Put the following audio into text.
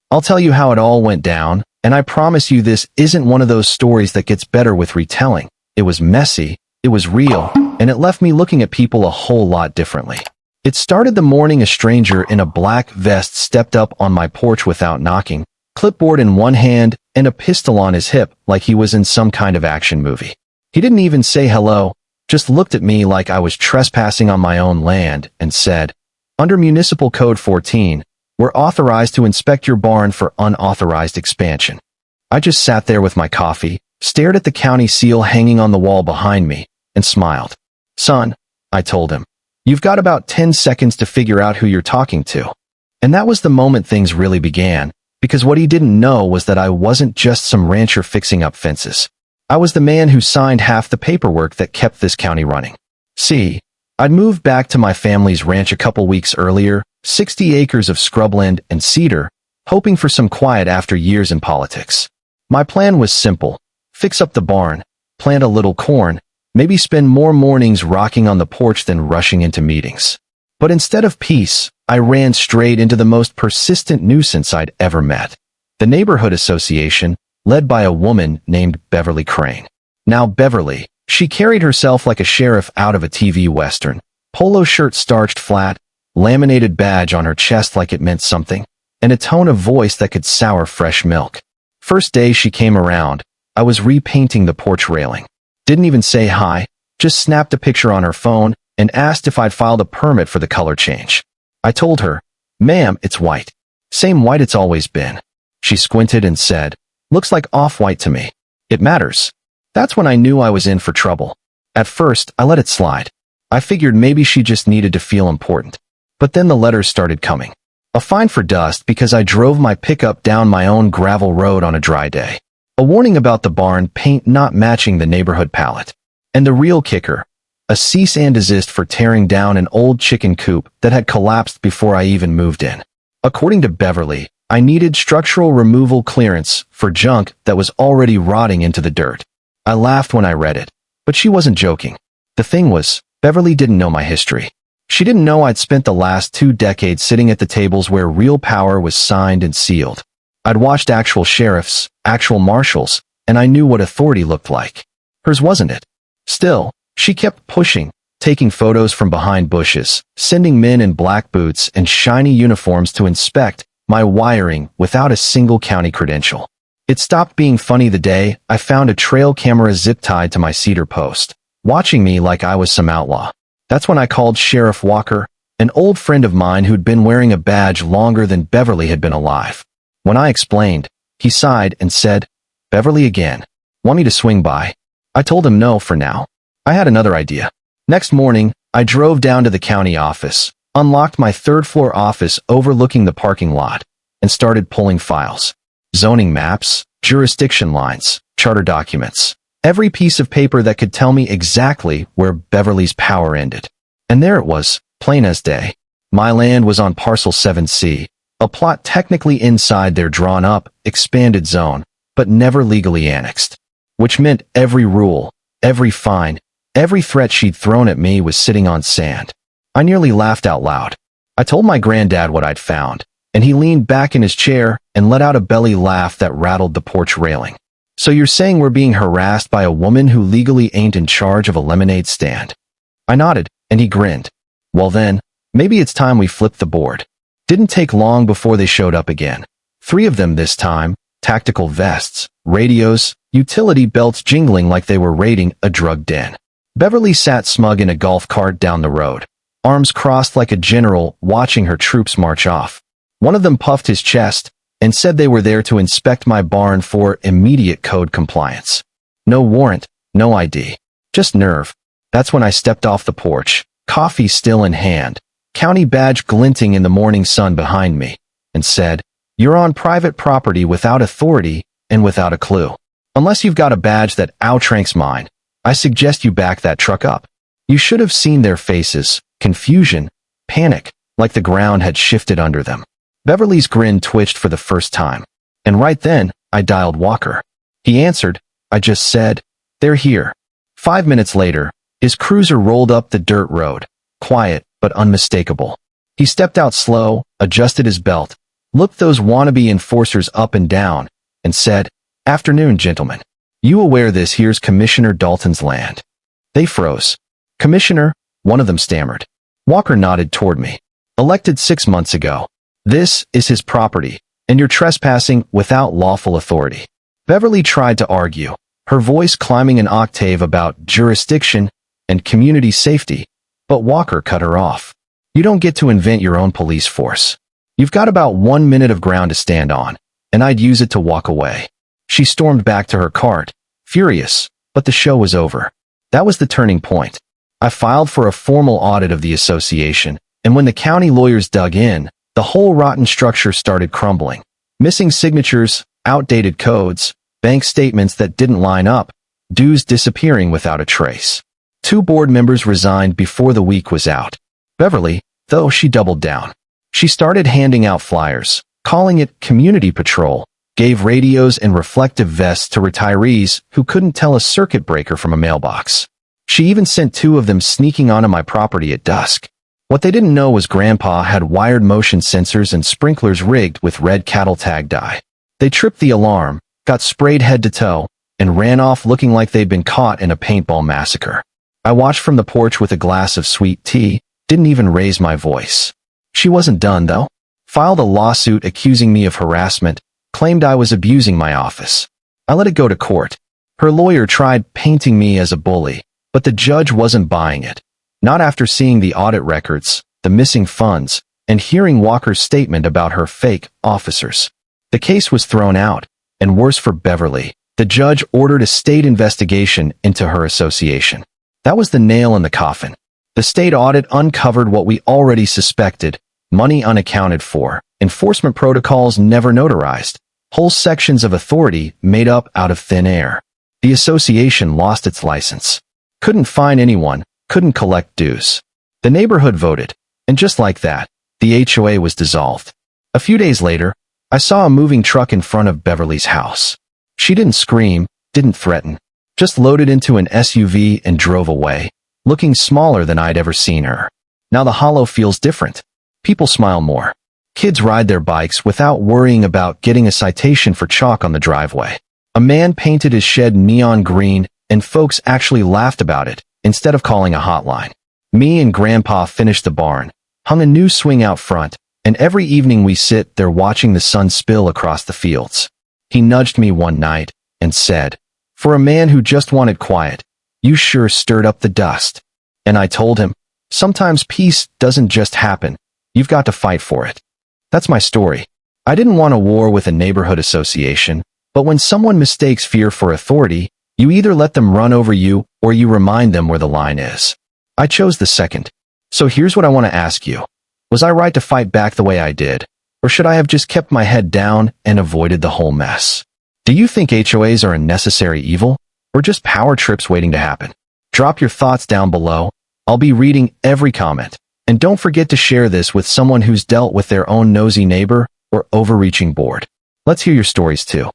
I'll tell you how it all went down, and I promise you this isn't one of those stories that gets better with retelling. It was messy, it was real, and it left me looking at people a whole lot differently. It started the morning a stranger in a black vest stepped up on my porch without knocking, clipboard in one hand and a pistol on his hip like he was in some kind of action movie. He didn't even say hello, just looked at me like I was trespassing on my own land and said, "Under Municipal Code 14, we're authorized to inspect your barn for unauthorized expansion." I just sat there with my coffee, stared at the county seal hanging on the wall behind me, and smiled. "Son," I told him, "you've got about 10 seconds to figure out who you're talking to." And that was the moment things really began, because what he didn't know was that I wasn't just some rancher fixing up fences. I was the man who signed half the paperwork that kept this county running. See, I'd moved back to my family's ranch a couple weeks earlier, 60 acres of scrubland and cedar, hoping for some quiet after years in politics. My plan was simple: fix up the barn, plant a little corn, maybe spend more mornings rocking on the porch than rushing into meetings. But instead of peace, I ran straight into the most persistent nuisance I'd ever met. The neighborhood association, led by a woman named Beverly Crane. Now Beverly, she carried herself like a sheriff out of a TV western, polo shirt starched flat, laminated badge on her chest like it meant something, and a tone of voice that could sour fresh milk. First day she came around, I was repainting the porch railing. Didn't even say hi, just snapped a picture on her phone and asked if I'd filed a permit for the color change. I told her, "Ma'am, it's white. Same white it's always been." She squinted and said, "Looks like off-white to me." "It matters." That's when I knew I was in for trouble. At first, I let it slide. I figured maybe she just needed to feel important. But then the letters started coming. A fine for dust because I drove my pickup down my own gravel road on a dry day. A warning about the barn paint not matching the neighborhood palette. And the real kicker, a cease and desist for tearing down an old chicken coop that had collapsed before I even moved in. According to Beverly, I needed structural removal clearance for junk that was already rotting into the dirt. I laughed when I read it, but she wasn't joking. The thing was, Beverly didn't know my history. She didn't know I'd spent the last 2 decades sitting at the tables where real power was signed and sealed. I'd watched actual sheriffs, actual marshals, and I knew what authority looked like. Hers wasn't it. Still, she kept pushing, taking photos from behind bushes, sending men in black boots and shiny uniforms to inspect my wiring without a single county credential. It stopped being funny the day I found a trail camera zip-tied to my cedar post, watching me like I was some outlaw. That's when I called Sheriff Walker, an old friend of mine who'd been wearing a badge longer than Beverly had been alive. When I explained, he sighed and said, "Beverly again. Want me to swing by?" I told him no for now. I had another idea. Next morning, I drove down to the county office, unlocked my 3rd-floor office overlooking the parking lot, and started pulling files. Zoning maps, jurisdiction lines, charter documents. Every piece of paper that could tell me exactly where Beverly's power ended. And there it was, plain as day. My land was on Parcel 7C, a plot technically inside their drawn-up, expanded zone, but never legally annexed. Which meant every rule, every fine, every threat she'd thrown at me was sitting on sand. I nearly laughed out loud. I told my granddad what I'd found, and he leaned back in his chair and let out a belly laugh that rattled the porch railing. "So you're saying we're being harassed by a woman who legally ain't in charge of a lemonade stand?" I nodded, and he grinned. "Well then, maybe it's time we flipped the board." Didn't take long before they showed up again. 3 of them this time, tactical vests, radios, utility belts jingling like they were raiding a drug den. Beverly sat smug in a golf cart down the road, arms crossed like a general watching her troops march off. One of them puffed his chest and said they were there to inspect my barn for immediate code compliance. No warrant, no ID, just nerve. That's when I stepped off the porch, coffee still in hand, county badge glinting in the morning sun behind me, and said, "You're on private property without authority and without a clue. Unless you've got a badge that outranks mine, I suggest you back that truck up." You should have seen their faces, confusion, panic, like the ground had shifted under them. Beverly's grin twitched for the first time, and right then, I dialed Walker. He answered. I just said, "They're here." 5 minutes later, his cruiser rolled up the dirt road, quiet but unmistakable. He stepped out slow, adjusted his belt, looked those wannabe enforcers up and down, and said, "Afternoon, gentlemen. You aware this here's Commissioner Dalton's land?" They froze. "Commissioner," one of them stammered. Walker nodded toward me. "Elected 6 months ago. This is his property, and you're trespassing without lawful authority." Beverly tried to argue, her voice climbing an octave about jurisdiction and community safety, but Walker cut her off. "You don't get to invent your own police force. You've got about 1 minute of ground to stand on, and I'd use it to walk away." She stormed back to her cart, furious, but the show was over. That was the turning point. I filed for a formal audit of the association, and when the county lawyers dug in, the whole rotten structure started crumbling. Missing signatures, outdated codes, bank statements that didn't line up, dues disappearing without a trace. 2 board members resigned before the week was out. Beverly, though, she doubled down. She started handing out flyers, calling it community patrol, gave radios and reflective vests to retirees who couldn't tell a circuit breaker from a mailbox. She even sent 2 of them sneaking onto my property at dusk. What they didn't know was Grandpa had wired motion sensors and sprinklers rigged with red cattle tag dye. They tripped the alarm, got sprayed head to toe, and ran off looking like they'd been caught in a paintball massacre. I watched from the porch with a glass of sweet tea, didn't even raise my voice. She wasn't done, though. Filed a lawsuit accusing me of harassment, claimed I was abusing my office. I let it go to court. Her lawyer tried painting me as a bully, but the judge wasn't buying it. Not after seeing the audit records, the missing funds, and hearing Walker's statement about her fake officers. The case was thrown out, and worse for Beverly, the judge ordered a state investigation into her association. That was the nail in the coffin. The state audit uncovered what we already suspected: money unaccounted for, enforcement protocols never notarized, whole sections of authority made up out of thin air. The association lost its license. Couldn't fine anyone, couldn't collect dues. The neighborhood voted, and just like that, the HOA was dissolved. A few days later, I saw a moving truck in front of Beverly's house. She didn't scream, didn't threaten, just loaded into an SUV and drove away, looking smaller than I'd ever seen her. Now the hollow feels different. People smile more. Kids ride their bikes without worrying about getting a citation for chalk on the driveway. A man painted his shed neon green, and folks actually laughed about it, instead of calling a hotline. Me and Grandpa finished the barn, hung a new swing out front, and every evening we sit there watching the sun spill across the fields. He nudged me one night and said, "For a man who just wanted quiet, you sure stirred up the dust." And I told him, sometimes peace doesn't just happen, you've got to fight for it. That's my story. I didn't want a war with a neighborhood association, but when someone mistakes fear for authority, you either let them run over you or you remind them where the line is. I chose the second. So here's what I want to ask you. Was I right to fight back the way I did? Or should I have just kept my head down and avoided the whole mess? Do you think HOAs are a necessary evil, or just power trips waiting to happen? Drop your thoughts down below. I'll be reading every comment. And don't forget to share this with someone who's dealt with their own nosy neighbor or overreaching board. Let's hear your stories too.